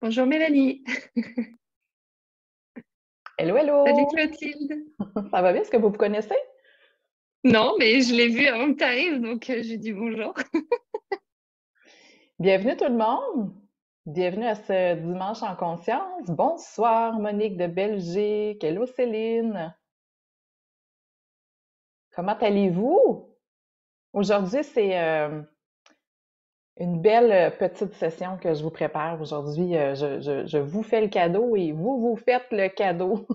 Bonjour Mélanie. Hello, Salut hello! Clotilde. Ça va bien? Est-ce que vous vous connaissez? Non, mais je l'ai vu avant que tu arrives, donc j'ai dit bonjour. Bienvenue tout le monde! Bienvenue à ce dimanche en conscience. Bonsoir Monique de Belgique. Hello Céline. Comment allez-vous? Aujourd'hui, c'est une belle petite session que je vous prépare. Aujourd'hui, je vous fais le cadeau et vous vous faites le cadeau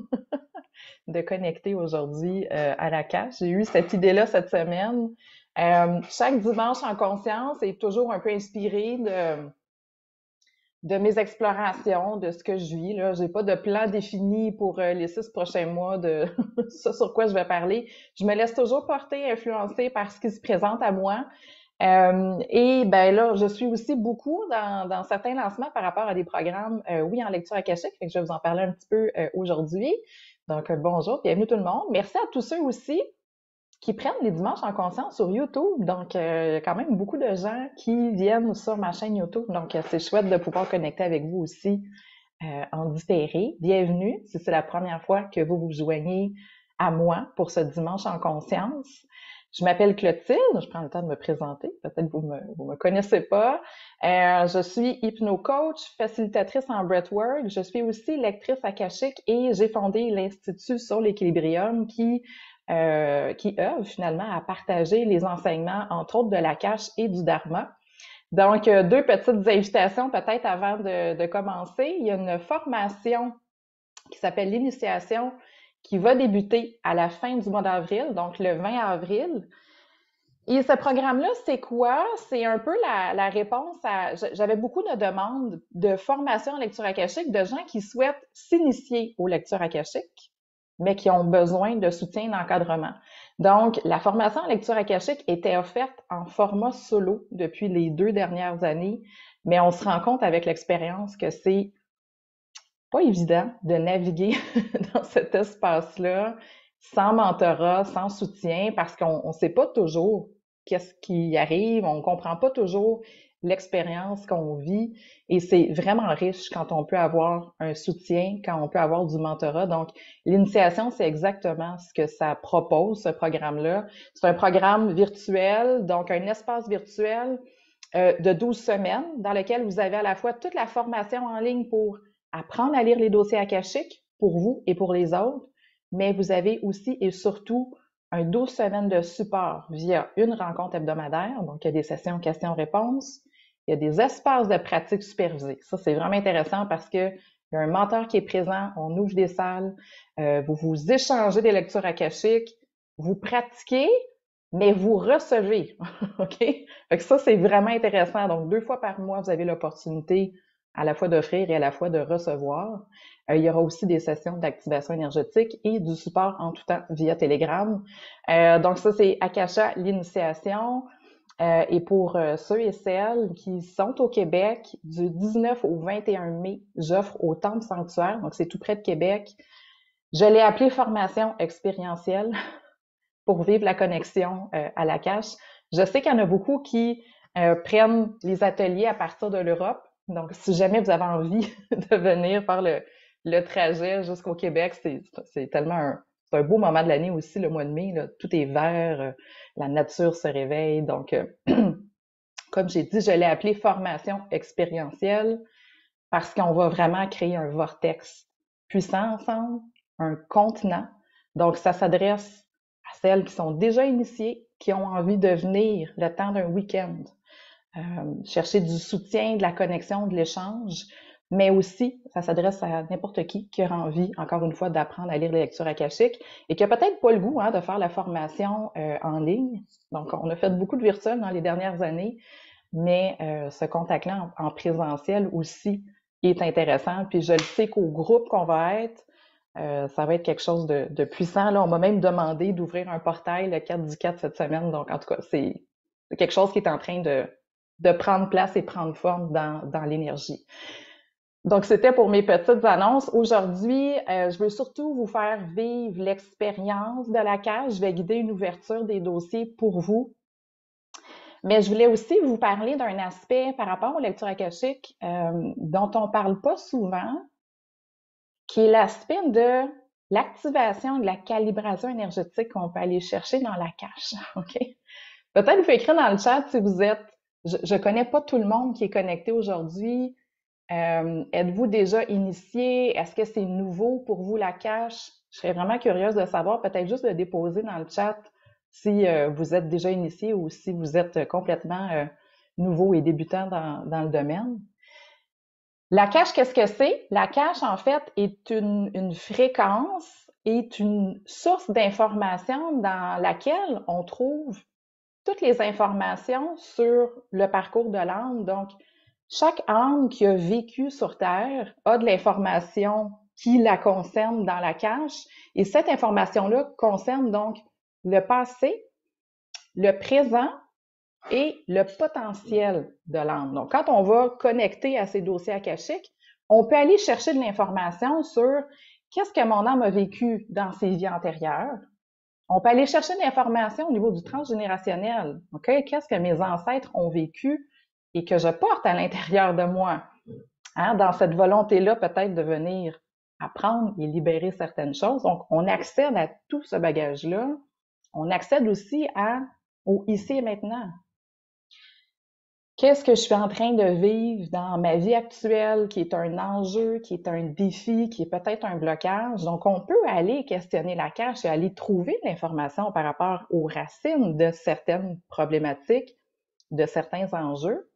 de connecter aujourd'hui à la cache. J'ai eu cette idée-là cette semaine. Chaque dimanche en conscience est toujours un peu inspiré de mes explorations, de ce que je vis. Là, j'ai pas de plan défini pour les 6 prochains mois de ce sur quoi je vais parler. Je me laisse toujours porter, influencer par ce qui se présente à moi. Et ben là, je suis aussi beaucoup dans certains lancements par rapport à des programmes, oui, en lecture akashique, fait que je vais vous en parler un petit peu aujourd'hui. Donc, bonjour, bienvenue tout le monde. Merci à tous ceux aussi qui prennent les dimanches en conscience sur YouTube. Donc, il y a quand même beaucoup de gens qui viennent sur ma chaîne YouTube. Donc, c'est chouette de pouvoir connecter avec vous aussi en différé. Bienvenue si c'est la première fois que vous vous joignez à moi pour ce dimanche en conscience. Je m'appelle Clotilde, je prends le temps de me présenter, peut-être vous me connaissez pas. Je suis hypno-coach, facilitatrice en breathwork, je suis aussi lectrice akashique et j'ai fondé l'Institut sur l'équilibrium qui œuvre finalement à partager les enseignements, entre autres de l'Akash et du Dharma. Donc, deux petites invitations peut-être avant de commencer. Il y a une formation qui s'appelle l'initiation qui va débuter à la fin du mois d'avril, donc le 20 avril. Et ce programme-là, c'est quoi? C'est un peu la réponse à... J'avais beaucoup de demandes de formation en lecture akashique de gens qui souhaitent s'initier aux lectures akashiques, mais qui ont besoin de soutien d'encadrement. Donc, la formation en lecture akashique était offerte en format solo depuis les 2 dernières années, mais on se rend compte avec l'expérience que c'est pas évident de naviguer dans cet espace-là sans mentorat, sans soutien, parce qu'on ne sait pas toujours qu'est-ce qui arrive, on comprend pas toujours l'expérience qu'on vit et c'est vraiment riche quand on peut avoir un soutien, quand on peut avoir du mentorat. Donc, l'initiation, c'est exactement ce que ça propose, ce programme-là. C'est un programme virtuel, donc un espace virtuel de 12 semaines dans lequel vous avez à la fois toute la formation en ligne pour apprendre à lire les dossiers akashiques pour vous et pour les autres, mais vous avez aussi et surtout un 12 semaines de support via une rencontre hebdomadaire. Donc, il y a des sessions questions-réponses. Il y a des espaces de pratique supervisés. Ça, c'est vraiment intéressant parce que il y a un mentor qui est présent, on ouvre des salles, vous vous échangez des lectures akashiques, vous pratiquez, mais vous recevez. OK? Fait que ça, c'est vraiment intéressant. Donc, 2 fois par mois, vous avez l'opportunité à la fois d'offrir et à la fois de recevoir. Il y aura aussi des sessions d'activation énergétique et du support en tout temps via Telegram. Donc, ça, c'est Akasha, l'initiation. Et pour ceux et celles qui sont au Québec, du 19 au 21 mai, j'offre au Temple Sanctuaire, donc c'est tout près de Québec. Je l'ai appelé formation expérientielle pour vivre la connexion à la cache. Je sais qu'il y en a beaucoup qui prennent les ateliers à partir de l'Europe. Donc, si jamais vous avez envie de venir faire le trajet jusqu'au Québec, c'est tellement c'est un beau moment de l'année aussi, le mois de mai. Là. Tout est vert, la nature se réveille. Donc, comme j'ai dit, je l'ai appelé formation expérientielle parce qu'on va vraiment créer un vortex puissant ensemble, un contenant. Donc, ça s'adresse à celles qui sont déjà initiées, qui ont envie de venir le temps d'un week-end, chercher du soutien, de la connexion, de l'échange, mais aussi, ça s'adresse à n'importe qui aura envie, encore une fois, d'apprendre à lire les lectures akashiques et qui a peut-être pas le goût de faire la formation en ligne. Donc, on a fait beaucoup de virtuel dans les dernières années, mais ce contact-là en présentiel aussi est intéressant. Puis je le sais qu'au groupe qu'on va être, ça va être quelque chose de puissant. Là, on m'a même demandé d'ouvrir un portail le 4 du 4 cette semaine. Donc, en tout cas, c'est quelque chose qui est en train de prendre place et prendre forme dans l'énergie. Donc, c'était pour mes petites annonces. Aujourd'hui, je veux surtout vous faire vivre l'expérience de la cage. Je vais guider une ouverture des dossiers pour vous. Mais je voulais aussi vous parler d'un aspect par rapport aux lectures akashiques dont on parle pas souvent, qui est l'aspect de l'activation de la calibration énergétique qu'on peut aller chercher dans la cache. OK? Peut-être vous pouvez écrire dans le chat si vous êtes. Je connais pas tout le monde qui est connecté aujourd'hui. Êtes-vous déjà initié? Est-ce que c'est nouveau pour vous la cache? Je serais vraiment curieuse de savoir, peut-être juste de déposer dans le chat si vous êtes déjà initié ou si vous êtes complètement nouveau et débutant dans le domaine. La cache, qu'est-ce que c'est? La cache, en fait, est une fréquence, est une source d'information dans laquelle on trouve toutes les informations sur le parcours de l'âme. Donc, chaque âme qui a vécu sur Terre a de l'information qui la concerne dans la cache. Et cette information-là concerne donc le passé, le présent et le potentiel de l'âme. Donc, quand on va connecter à ces dossiers akashiques, on peut aller chercher de l'information sur qu'est-ce que mon âme a vécu dans ses vies antérieures. On peut aller chercher de l'information au niveau du transgénérationnel. OK? Qu'est-ce que mes ancêtres ont vécu et que je porte à l'intérieur de moi? Hein? Dans cette volonté-là, peut-être de venir apprendre et libérer certaines choses. Donc, on accède à tout ce bagage-là. On accède aussi au ici et maintenant. Qu'est-ce que je suis en train de vivre dans ma vie actuelle qui est un enjeu, qui est un défi, qui est peut-être un blocage? Donc, on peut aller questionner la cache et aller trouver de l'information par rapport aux racines de certaines problématiques, de certains enjeux.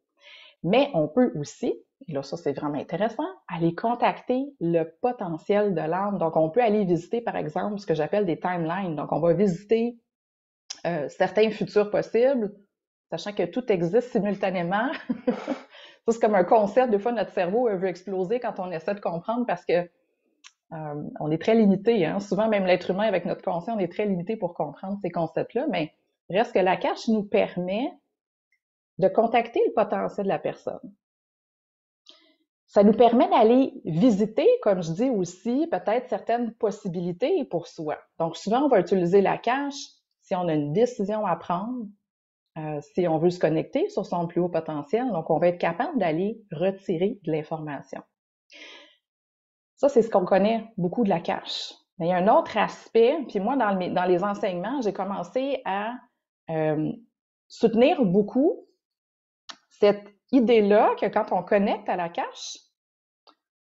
Mais on peut aussi, et là, ça, c'est vraiment intéressant, aller contacter le potentiel de l'âme. Donc, on peut aller visiter, par exemple, ce que j'appelle des timelines. Donc, on va visiter certains futurs possibles, sachant que tout existe simultanément. Ça, c'est comme un concept. Des fois, notre cerveau veut exploser quand on essaie de comprendre parce que on est très limité. Hein? Souvent, même l'être humain, avec notre conscience, on est très limité pour comprendre ces concepts-là. Mais reste que la cache nous permet de contacter le potentiel de la personne. Ça nous permet d'aller visiter, comme je dis aussi, peut-être certaines possibilités pour soi. Donc, souvent, on va utiliser la cache si on a une décision à prendre, si on veut se connecter sur son plus haut potentiel. Donc, on va être capable d'aller retirer de l'information. Ça, c'est ce qu'on connaît beaucoup de la cache. Mais il y a un autre aspect, puis moi, dans les enseignements, j'ai commencé à soutenir beaucoup cette idée-là que quand on connecte à la cache,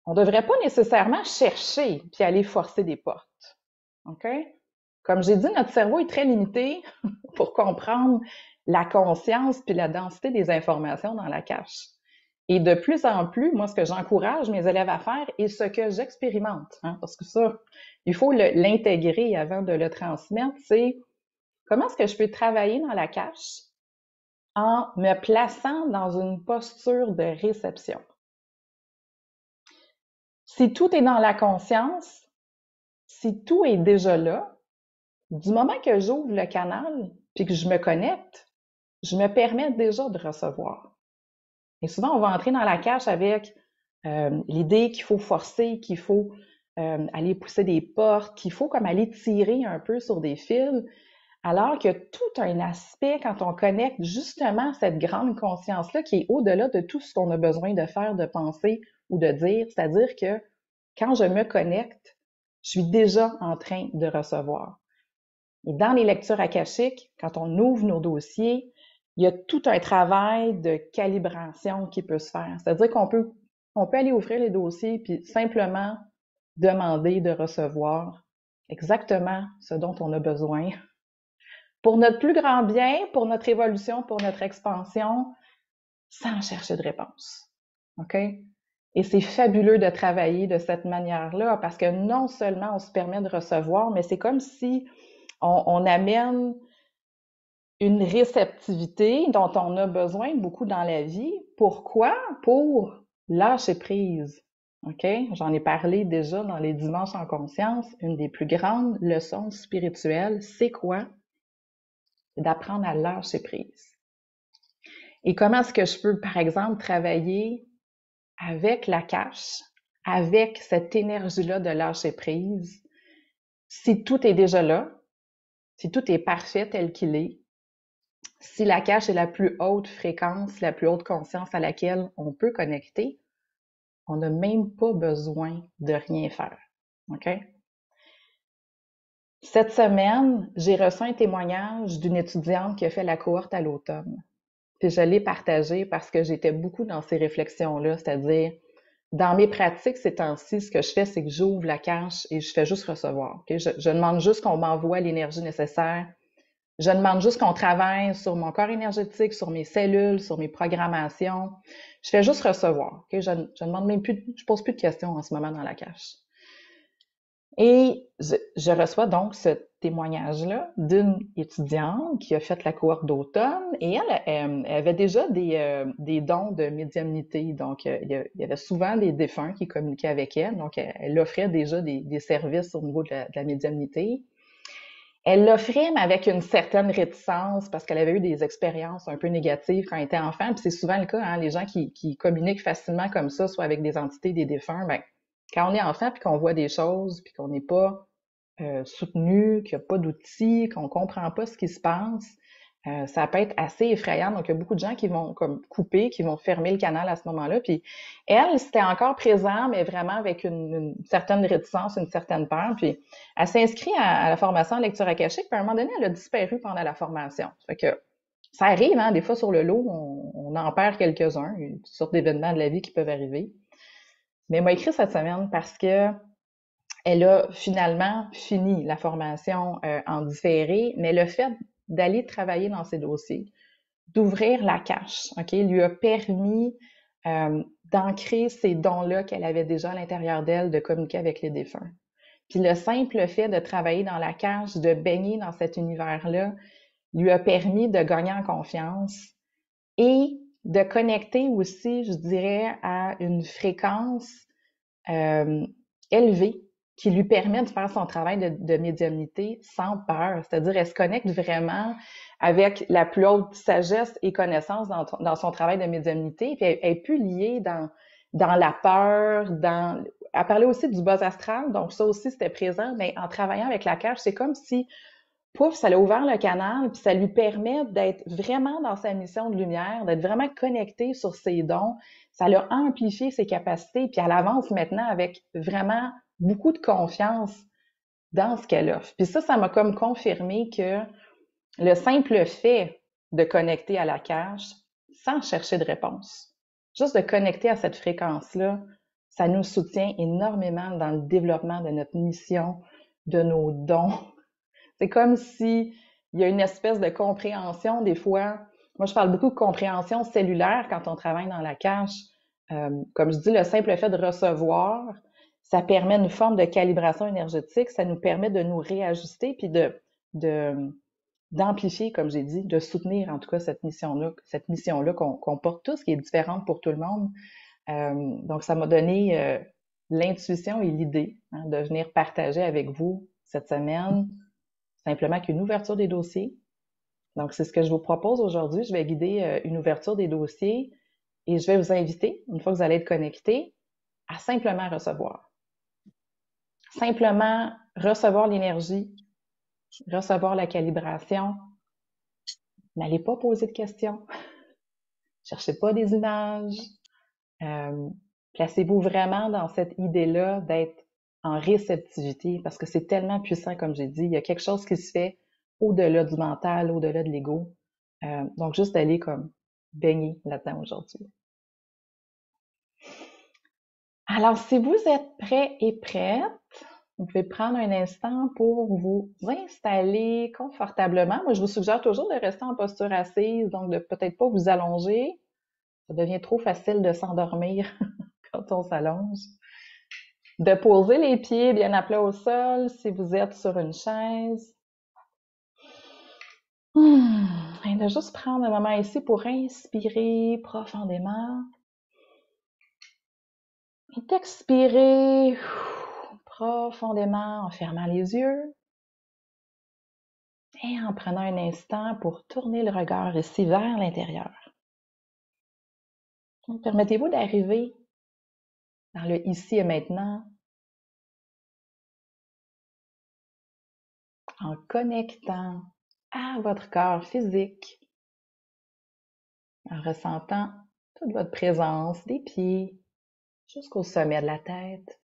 on ne devrait pas nécessairement chercher puis aller forcer des portes. OK? Comme j'ai dit, notre cerveau est très limité pour comprendre la conscience puis la densité des informations dans la cache. Et de plus en plus, moi, ce que j'encourage mes élèves à faire et ce que j'expérimente, hein, parce que ça, il faut l'intégrer avant de le transmettre, c'est comment est-ce que je peux travailler dans la cache en me plaçant dans une posture de réception. Si tout est dans la conscience, si tout est déjà là, du moment que j'ouvre le canal puis que je me connecte, je me permets déjà de recevoir. Et souvent, on va entrer dans la cache avec l'idée qu'il faut forcer, qu'il faut aller pousser des portes, qu'il faut comme aller tirer un peu sur des fils, alors qu'il y a tout un aspect quand on connecte justement cette grande conscience-là qui est au-delà de tout ce qu'on a besoin de faire, de penser ou de dire. C'est-à-dire que quand je me connecte, je suis déjà en train de recevoir. Et dans les lectures akashiques, quand on ouvre nos dossiers, il y a tout un travail de calibration qui peut se faire. C'est-à-dire qu'on peut aller ouvrir les dossiers puis simplement demander de recevoir exactement ce dont on a besoin pour notre plus grand bien, pour notre évolution, pour notre expansion, sans chercher de réponse. OK? Et c'est fabuleux de travailler de cette manière-là parce que non seulement on se permet de recevoir, mais c'est comme si on amène une réceptivité dont on a besoin beaucoup dans la vie. Pourquoi? Pour lâcher prise. OK? J'en ai parlé déjà dans les dimanches en conscience. Une des plus grandes leçons spirituelles, c'est quoi? C'est d'apprendre à lâcher prise. Et comment est-ce que je peux, par exemple, travailler avec la cache, avec cette énergie-là de lâcher prise, si tout est déjà là, si tout est parfait tel qu'il est, Si la cache est la plus haute fréquence, la plus haute conscience à laquelle on peut connecter, on n'a même pas besoin de rien faire. OK? Cette semaine, j'ai reçu un témoignage d'une étudiante qui a fait la cohorte à l'automne. Puis je l'ai partagé parce que j'étais beaucoup dans ces réflexions-là, c'est-à-dire, dans mes pratiques ces temps-ci, ce que je fais, c'est que j'ouvre la cache et je fais juste recevoir. Okay? Je demande juste qu'on m'envoie l'énergie nécessaire. Je demande juste qu'on travaille sur mon corps énergétique, sur mes cellules, sur mes programmations. Je fais juste recevoir. Okay? Je demande même plus, je pose plus de questions en ce moment dans la cache. Et je reçois donc ce témoignage-là d'une étudiante qui a fait la cohorte d'automne et elle avait déjà des dons de médiumnité. Donc, il y avait souvent des défunts qui communiquaient avec elle. Donc, elle offrait déjà des services au niveau de la médiumnité. Elle l'offrait, mais avec une certaine réticence parce qu'elle avait eu des expériences un peu négatives quand elle était enfant. Puis c'est souvent le cas, hein, les gens qui communiquent facilement comme ça, soit avec des entités, des défunts, ben, quand on est enfant puis qu'on voit des choses puis qu'on n'est pas soutenu, qu'il n'y a pas d'outils, qu'on comprend pas ce qui se passe, ça peut être assez effrayant. Donc, il y a beaucoup de gens qui vont comme couper, qui vont fermer le canal à ce moment-là. Puis elle, c'était encore présent, mais vraiment avec une certaine réticence, une certaine peur. Puis elle s'inscrit à la formation en lecture akashique, puis à un moment donné, elle a disparu pendant la formation. Fait que ça arrive, hein, des fois sur le lot, on en perd quelques-uns, une sorte d'événements de la vie qui peuvent arriver. Mais elle m'a écrit cette semaine parce que elle a finalement fini la formation en différé, mais le fait d'aller travailler dans ses dossiers, d'ouvrir la cache, OK, lui a permis d'ancrer ces dons-là qu'elle avait déjà à l'intérieur d'elle, de communiquer avec les défunts. Puis le simple fait de travailler dans la cache, de baigner dans cet univers-là, lui a permis de gagner en confiance et de connecter aussi, je dirais, à une fréquence euh, élevée qui lui permet de faire son travail de médiumnité sans peur. C'est-à-dire, elle se connecte vraiment avec la plus haute sagesse et connaissance dans son travail de médiumnité. Puis elle est plus liée dans la peur, elle parlait aussi du bas astral, donc ça aussi c'était présent, mais en travaillant avec la cache, c'est comme si pouf, ça l'a ouvert le canal, puis ça lui permet d'être vraiment dans sa mission de lumière, d'être vraiment connecté sur ses dons. Ça l'a amplifié ses capacités, puis elle avance maintenant avec vraiment beaucoup de confiance dans ce qu'elle offre. Puis ça m'a comme confirmé que le simple fait de connecter à la cache, sans chercher de réponse, juste de connecter à cette fréquence-là, ça nous soutient énormément dans le développement de notre mission, de nos dons. C'est comme si il y a une espèce de compréhension des fois. Moi, je parle beaucoup de compréhension cellulaire quand on travaille dans la cache. Comme je dis, le simple fait de recevoir, ça permet une forme de calibration énergétique, ça nous permet de nous réajuster puis de d'amplifier, comme j'ai dit, de soutenir en tout cas cette mission-là qu'on porte tous, qui est différente pour tout le monde. Donc, ça m'a donné l'intuition et l'idée de venir partager avec vous cette semaine simplement qu'une ouverture des dossiers. Donc, c'est ce que je vous propose aujourd'hui. Je vais guider une ouverture des dossiers et je vais vous inviter, une fois que vous allez être connectés, à simplement recevoir. Simplement recevoir l'énergie, recevoir la calibration. N'allez pas poser de questions. Cherchez pas des images. Euh, Placez-vous vraiment dans cette idée-là d'être en réceptivité parce que c'est tellement puissant, comme j'ai dit. Il y a quelque chose qui se fait au-delà du mental, au-delà de l'ego. Donc, juste d'aller comme baigner là-dedans aujourd'hui. Alors, si vous êtes prêts et prêtes, vous pouvez prendre un instant pour vous installer confortablement. Moi, je vous suggère toujours de rester en posture assise, donc de peut-être pas vous allonger. Ça devient trop facile de s'endormir quand on s'allonge. De poser les pieds bien à plat au sol si vous êtes sur une chaise. Et de juste prendre un moment ici pour inspirer profondément. Et d'expirer profondément en fermant les yeux. Et en prenant un instant pour tourner le regard ici vers l'intérieur. Permettez-vous d'arriver dans le ici et maintenant en connectant à votre corps physique, en ressentant toute votre présence des pieds jusqu'au sommet de la tête.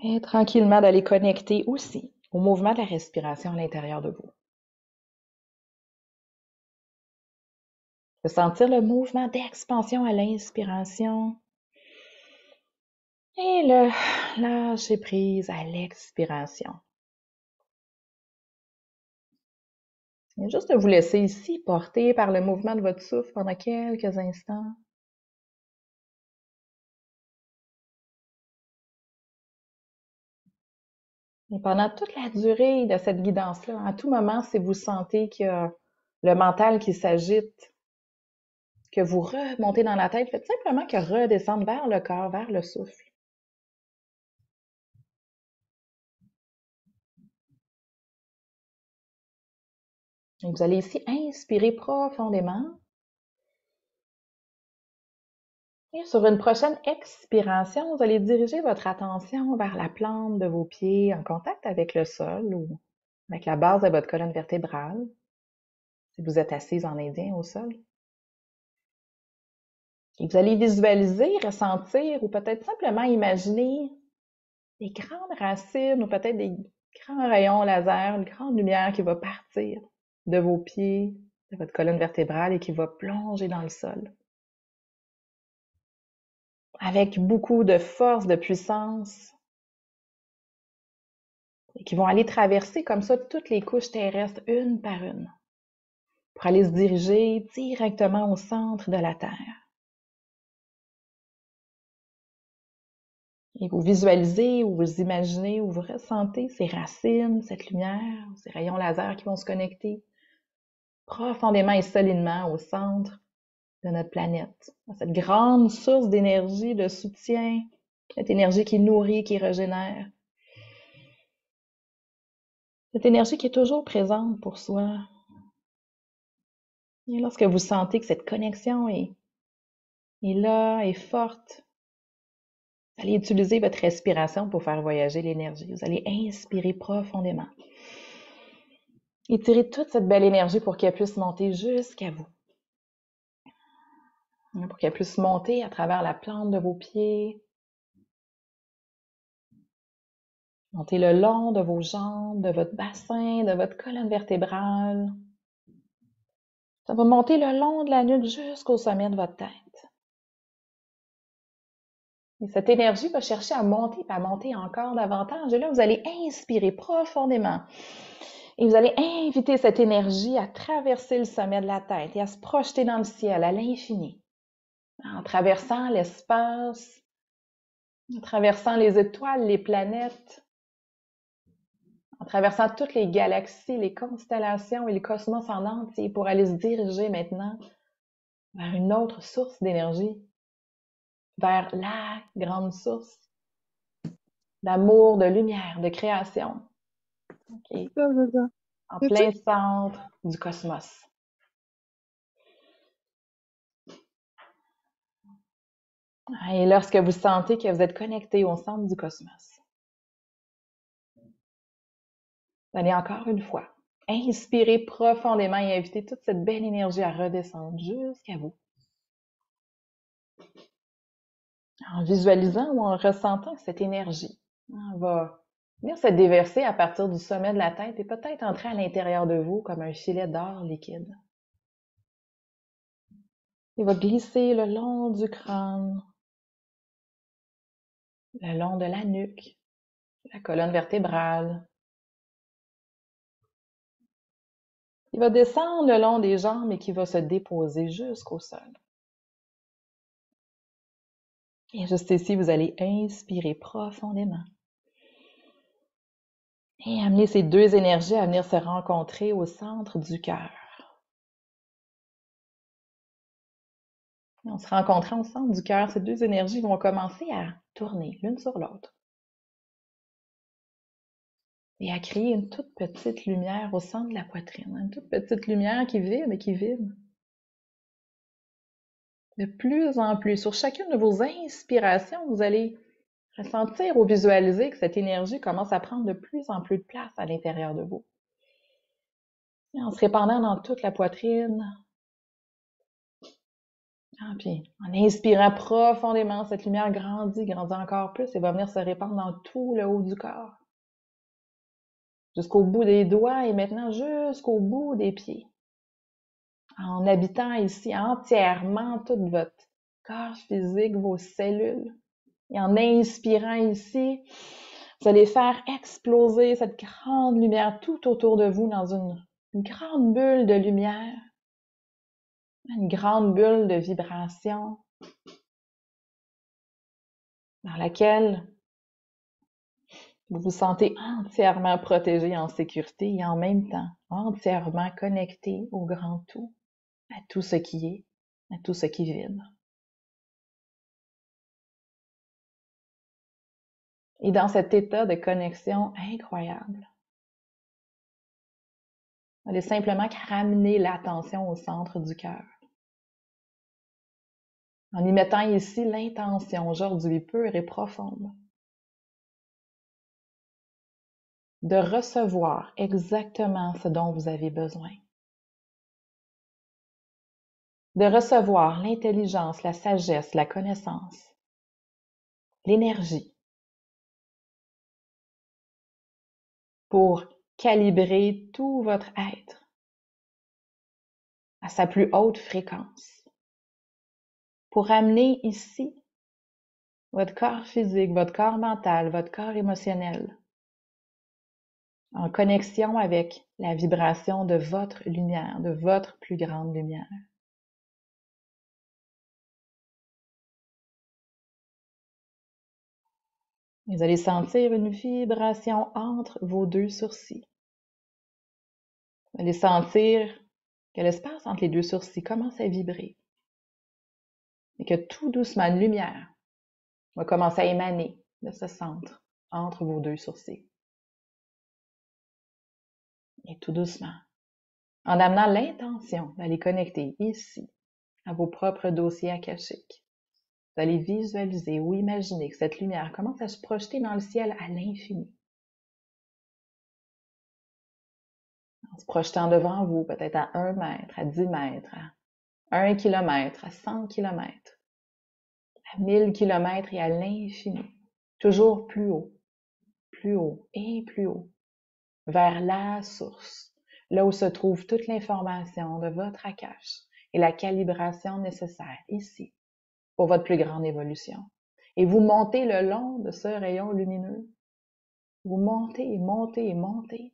Et tranquillement d'aller connecter aussi au mouvement de la respiration à l'intérieur de vous. De sentir le mouvement d'expansion à l'inspiration et le lâcher prise à l'expiration. Et juste de vous laisser ici porter par le mouvement de votre souffle pendant quelques instants. Et pendant toute la durée de cette guidance-là, à tout moment, si vous sentez qu'il y a le mental qui s'agite, que vous remontez dans la tête, faites simplement que redescendre vers le corps, vers le souffle. Et vous allez ici inspirer profondément. Et sur une prochaine expiration, vous allez diriger votre attention vers la plante de vos pieds en contact avec le sol ou avec la base de votre colonne vertébrale, si vous êtes assise en indien au sol. Et vous allez visualiser, ressentir ou peut-être simplement imaginer des grandes racines ou peut-être des grands rayons laser, une grande lumière qui va partir de vos pieds, de votre colonne vertébrale et qui va plonger dans le sol. Avec beaucoup de force, de puissance, et qui vont aller traverser comme ça toutes les couches terrestres une par une, pour aller se diriger directement au centre de la Terre. Et vous visualisez ou vous imaginez ou vous ressentez ces racines, cette lumière, ces rayons laser qui vont se connecter profondément et solidement au centre de notre planète, cette grande source d'énergie, de soutien, cette énergie qui nourrit, qui régénère. Cette énergie qui est toujours présente pour soi. Et lorsque vous sentez que cette connexion est là, est forte, vous allez utiliser votre respiration pour faire voyager l'énergie. Vous allez inspirer profondément. Étirez toute cette belle énergie pour qu'elle puisse monter jusqu'à vous. Pour qu'elle puisse monter à travers la plante de vos pieds, monter le long de vos jambes, de votre bassin, de votre colonne vertébrale. Ça va monter le long de la nuque jusqu'au sommet de votre tête. Et cette énergie va chercher à monter, puis à monter encore davantage. Et là, vous allez inspirer profondément. Et vous allez inviter cette énergie à traverser le sommet de la tête et à se projeter dans le ciel, à l'infini. En traversant l'espace, en traversant les étoiles, les planètes, en traversant toutes les galaxies, les constellations et le cosmos en entier pour aller se diriger maintenant vers une autre source d'énergie, vers la grande source d'amour, de lumière, de création, okay, en plein centre du cosmos. Et lorsque vous sentez que vous êtes connecté au centre du cosmos, vous allez encore une fois inspirer profondément et inviter toute cette belle énergie à redescendre jusqu'à vous. En visualisant ou en ressentant que cette énergie va venir se déverser à partir du sommet de la tête et peut-être entrer à l'intérieur de vous comme un filet d'or liquide. Il va glisser le long du crâne, le long de la nuque, la colonne vertébrale. Il va descendre le long des jambes et qui va se déposer jusqu'au sol. Et juste ici, vous allez inspirer profondément. Et amener ces deux énergies à venir se rencontrer au centre du cœur. En se rencontrant au centre du cœur, ces deux énergies vont commencer à tourner l'une sur l'autre. Et à créer une toute petite lumière au centre de la poitrine. Une toute petite lumière qui vibre et qui vibre. De plus en plus, sur chacune de vos inspirations, vous allez Ressentir ou visualiser que cette énergie commence à prendre de plus en plus de place à l'intérieur de vous. Et en se répandant dans toute la poitrine. Puis en inspirant profondément, cette lumière grandit encore plus et va venir se répandre dans tout le haut du corps. Jusqu'au bout des doigts et maintenant jusqu'au bout des pieds. En habitant ici entièrement tout votre corps physique, vos cellules. Et en inspirant ici, vous allez faire exploser cette grande lumière tout autour de vous dans une grande bulle de lumière, une grande bulle de vibration dans laquelle vous vous sentez entièrement protégé, en sécurité et en même temps entièrement connecté au grand tout, à tout ce qui est, à tout ce qui vibre. Et dans cet état de connexion incroyable, vous allez simplement ramener l'attention au centre du cœur. En y mettant ici l'intention aujourd'hui pure et profonde de recevoir exactement ce dont vous avez besoin. De recevoir l'intelligence, la sagesse, la connaissance, l'énergie pour calibrer tout votre être à sa plus haute fréquence. Pour amener ici votre corps physique, votre corps mental, votre corps émotionnel en connexion avec la vibration de votre lumière, de votre plus grande lumière. Vous allez sentir une vibration entre vos deux sourcils. Vous allez sentir que l'espace entre les deux sourcils commence à vibrer et que tout doucement, une lumière va commencer à émaner de ce centre entre vos deux sourcils. Et tout doucement, en amenant l'intention d'aller connecter ici à vos propres dossiers akashiques, vous allez visualiser ou imaginer que cette lumière commence à se projeter dans le ciel à l'infini. En se projetant devant vous, peut-être à 1 mètre, à 10 mètres, à 1 kilomètre, à 100 kilomètres, à 1000 kilomètres et à l'infini. Toujours plus haut et plus haut, vers la source, là où se trouve toute l'information de votre akash et la calibration nécessaire ici pour votre plus grande évolution. Et vous montez le long de ce rayon lumineux. Vous montez et montez et montez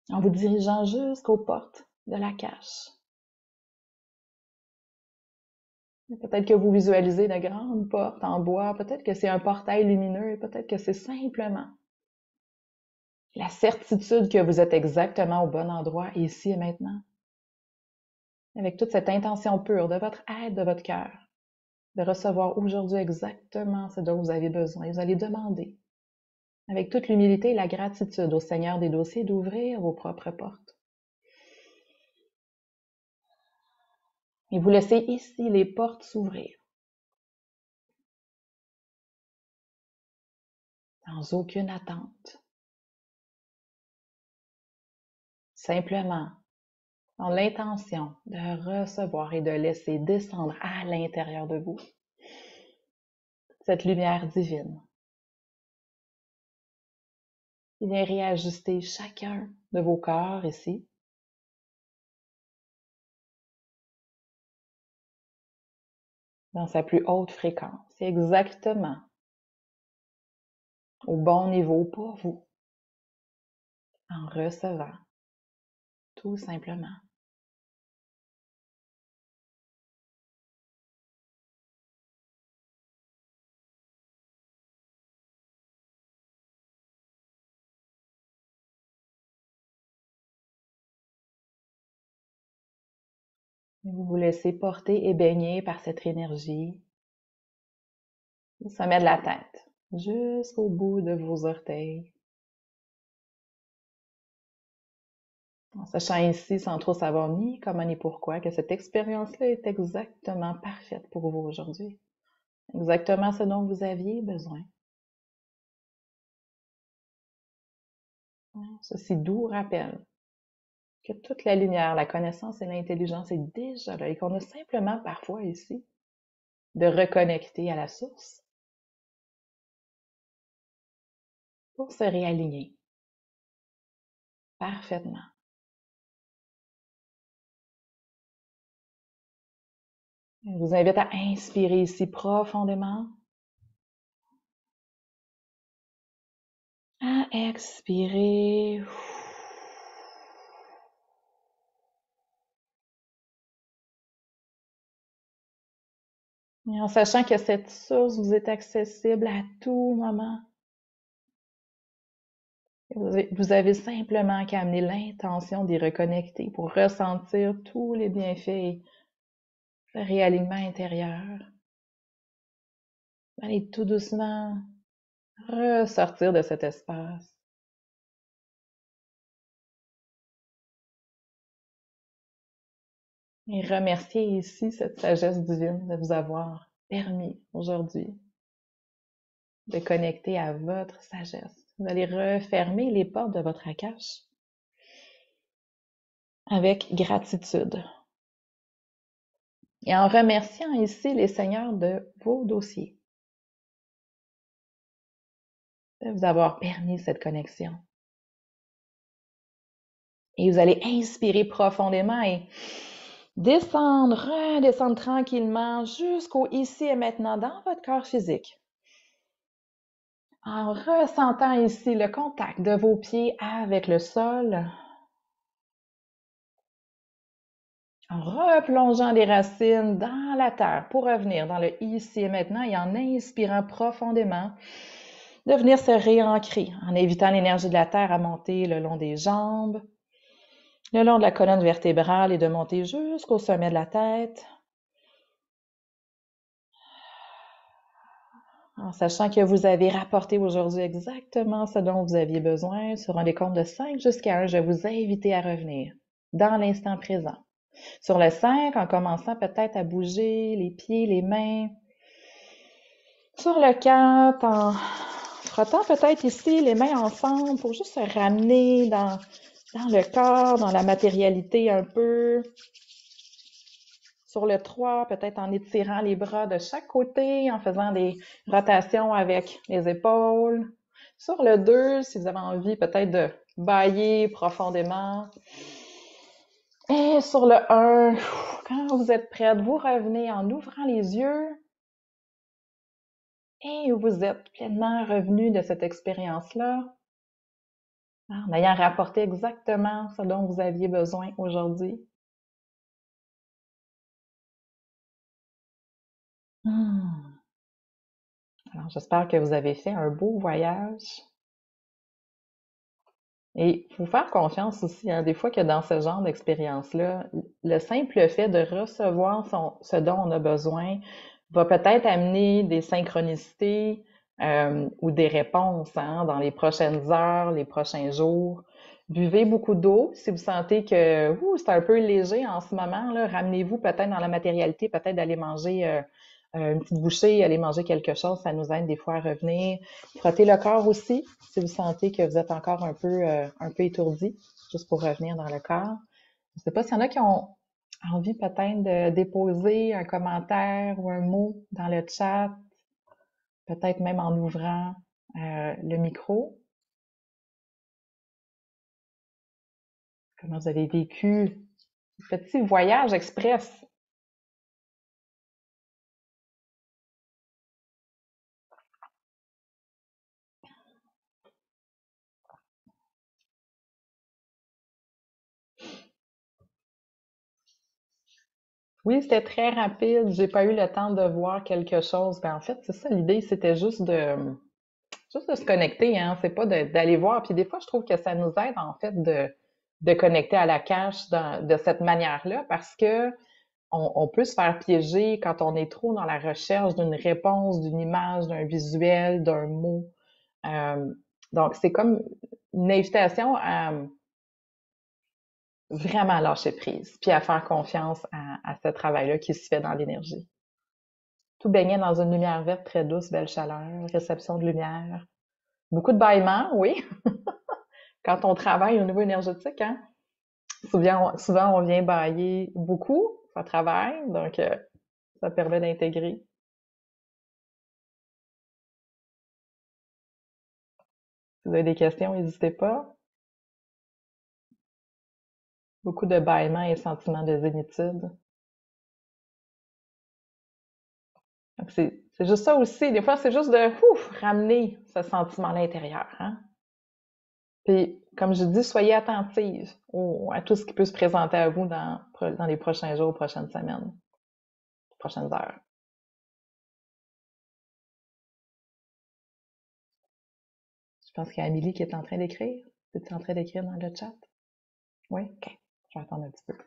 en vous dirigeant jusqu'aux portes de l'akash. Peut-être que vous visualisez de grandes portes en bois, peut-être que c'est un portail lumineux, peut-être que c'est simplement la certitude que vous êtes exactement au bon endroit ici et maintenant. Avec toute cette intention pure de votre être, de votre cœur, de recevoir aujourd'hui exactement ce dont vous avez besoin. Vous allez demander, avec toute l'humilité et la gratitude au Seigneur des dossiers, d'ouvrir vos propres portes. Et vous laissez ici les portes s'ouvrir. Sans aucune attente. Simplement, dans l'intention de recevoir et de laisser descendre à l'intérieur de vous cette lumière divine qui vient réajuster chacun de vos corps ici. Dans sa plus haute fréquence. C'est exactement au bon niveau pour vous, en recevant, tout simplement. Et vous vous laissez porter et baigner par cette énergie au sommet de la tête, jusqu'au bout de vos orteils. En sachant ici, sans trop savoir ni comment ni pourquoi, que cette expérience-là est exactement parfaite pour vous aujourd'hui. exactement ce dont vous aviez besoin. Ceci doux rappel que toute la lumière, la connaissance et l'intelligence est déjà là et qu'on a simplement parfois ici de reconnecter à la source pour se réaligner parfaitement. Je vous invite à inspirer ici profondément, à expirer. Et en sachant que cette source vous est accessible à tout moment. Vous avez simplement qu'à amener l'intention d'y reconnecter pour ressentir tous les bienfaits, le réalignement intérieur. Allez tout doucement ressortir de cet espace. Et remercier ici cette sagesse divine de vous avoir permis aujourd'hui de connecter à votre sagesse. Vous allez refermer les portes de votre Akash avec gratitude. Et en remerciant ici les seigneurs de vos dossiers de vous avoir permis cette connexion. Et vous allez inspirer profondément et descendre, redescendre tranquillement jusqu'au ici et maintenant dans votre corps physique. En ressentant ici le contact de vos pieds avec le sol. En replongeant les racines dans la terre pour revenir dans le ici et maintenant et en inspirant profondément, de venir se réancrer en évitant l'énergie de la terre à monter le long des jambes, le long de la colonne vertébrale et de monter jusqu'au sommet de la tête. En sachant que vous avez rapporté aujourd'hui exactement ce dont vous aviez besoin, sur un décompte de 5 jusqu'à 1, je vais vous inviter à revenir dans l'instant présent. Sur le 5, en commençant peut-être à bouger les pieds, les mains. Sur le 4, en frottant peut-être ici les mains ensemble pour juste se ramener dans le corps, dans la matérialité un peu. Sur le 3, peut-être en étirant les bras de chaque côté, en faisant des rotations avec les épaules. Sur le 2, si vous avez envie peut-être de bâiller profondément. Et sur le 1, quand vous êtes prête, vous revenez en ouvrant les yeux et vous êtes pleinement revenu de cette expérience-là, en ayant rapporté exactement ce dont vous aviez besoin aujourd'hui. Alors, j'espère que vous avez fait un beau voyage. Et il faut faire confiance aussi, hein, des fois que dans ce genre d'expérience-là, le simple fait de recevoir ce dont on a besoin va peut-être amener des synchronicités ou des réponses hein, dans les prochaines heures, les prochains jours. Buvez beaucoup d'eau. Si vous sentez que c'est un peu léger en ce moment, là, ramenez-vous peut-être dans la matérialité, peut-être d'aller manger une petite bouchée, aller manger quelque chose, ça nous aide des fois à revenir. Frottez le corps aussi, si vous sentez que vous êtes encore un peu étourdi, juste pour revenir dans le corps. Je ne sais pas s'il y en a qui ont envie peut-être de déposer un commentaire ou un mot dans le chat, peut-être même en ouvrant le micro. Comment vous avez vécu ce petit voyage express? Oui, c'était très rapide. J'ai pas eu le temps de voir quelque chose. Ben, en fait, c'est ça l'idée, c'était juste de se connecter, hein. C'est pas d'aller voir. Puis des fois, je trouve que ça nous aide, en fait, de connecter à la cache de cette manière-là parce que on peut se faire piéger quand on est trop dans la recherche d'une réponse, d'une image, d'un visuel, d'un mot. Euh, donc, c'est comme une invitation à vraiment lâcher prise, puis à faire confiance à ce travail-là qui se fait dans l'énergie. Tout baignait dans une lumière verte très douce, belle chaleur, réception de lumière. Beaucoup de bâillements, oui, quand on travaille au niveau énergétique, hein. Souvent, on vient bailler beaucoup, ça travaille, donc ça permet d'intégrer. Si vous avez des questions, n'hésitez pas. Beaucoup de bâillements et sentiments de zénitude. Donc, c'est juste ça aussi. Des fois, c'est juste de ramener ce sentiment à l'intérieur, hein. Puis, comme je dis, soyez attentive à tout ce qui peut se présenter à vous dans les prochains jours, prochaines semaines, prochaines heures. Je pense qu'il y a Amélie qui est en train d'écrire. Es-tu en train d'écrire dans le chat? Oui? OK. Je vais attendre un petit peu.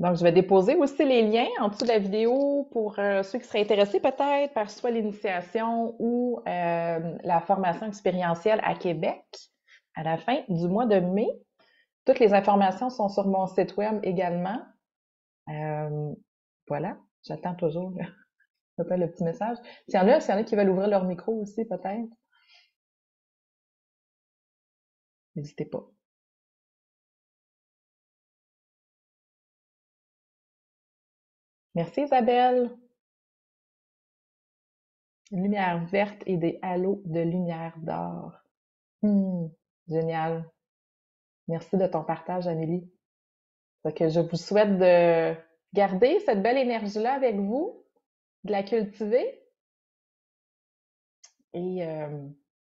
Donc, je vais déposer aussi les liens en dessous de la vidéo pour ceux qui seraient intéressés peut-être par soit l'initiation ou la formation expérientielle à Québec à la fin du mois de mai. Toutes les informations sont sur mon site web également. Voilà, j'attends toujours peut-être le petit message. S'il y en a qui veulent ouvrir leur micro aussi, peut-être, n'hésitez pas. Merci Isabelle. Une lumière verte et des halos de lumière d'or. Génial. Merci de ton partage, Amélie. Donc, je vous souhaite de garder cette belle énergie-là avec vous, de la cultiver. Et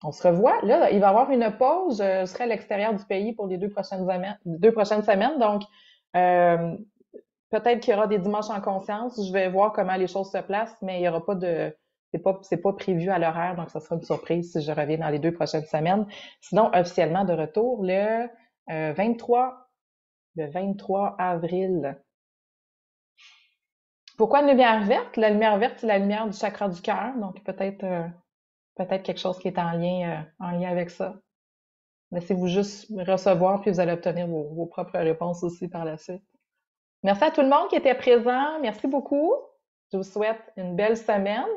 on se revoit. Là, il va y avoir une pause. Je serai à l'extérieur du pays pour les 2 prochaines semaines. Donc, peut-être qu'il y aura des dimanches en conscience. Je vais voir comment les choses se placent, mais il y aura pas de... C'est pas prévu à l'horaire, donc ça sera une surprise si je reviens dans les 2 prochaines semaines. Sinon, officiellement de retour le 23 avril. Pourquoi une lumière verte? La lumière verte, c'est la lumière du chakra du cœur, donc peut-être quelque chose qui est en lien avec ça. Laissez-vous juste recevoir, puis vous allez obtenir vos propres réponses aussi par la suite. Merci à tout le monde qui était présent. Merci beaucoup. Je vous souhaite une belle semaine.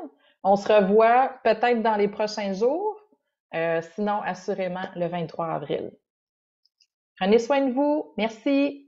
On se revoit peut-être dans les prochains jours, sinon assurément le 23 avril. Prenez soin de vous. Merci.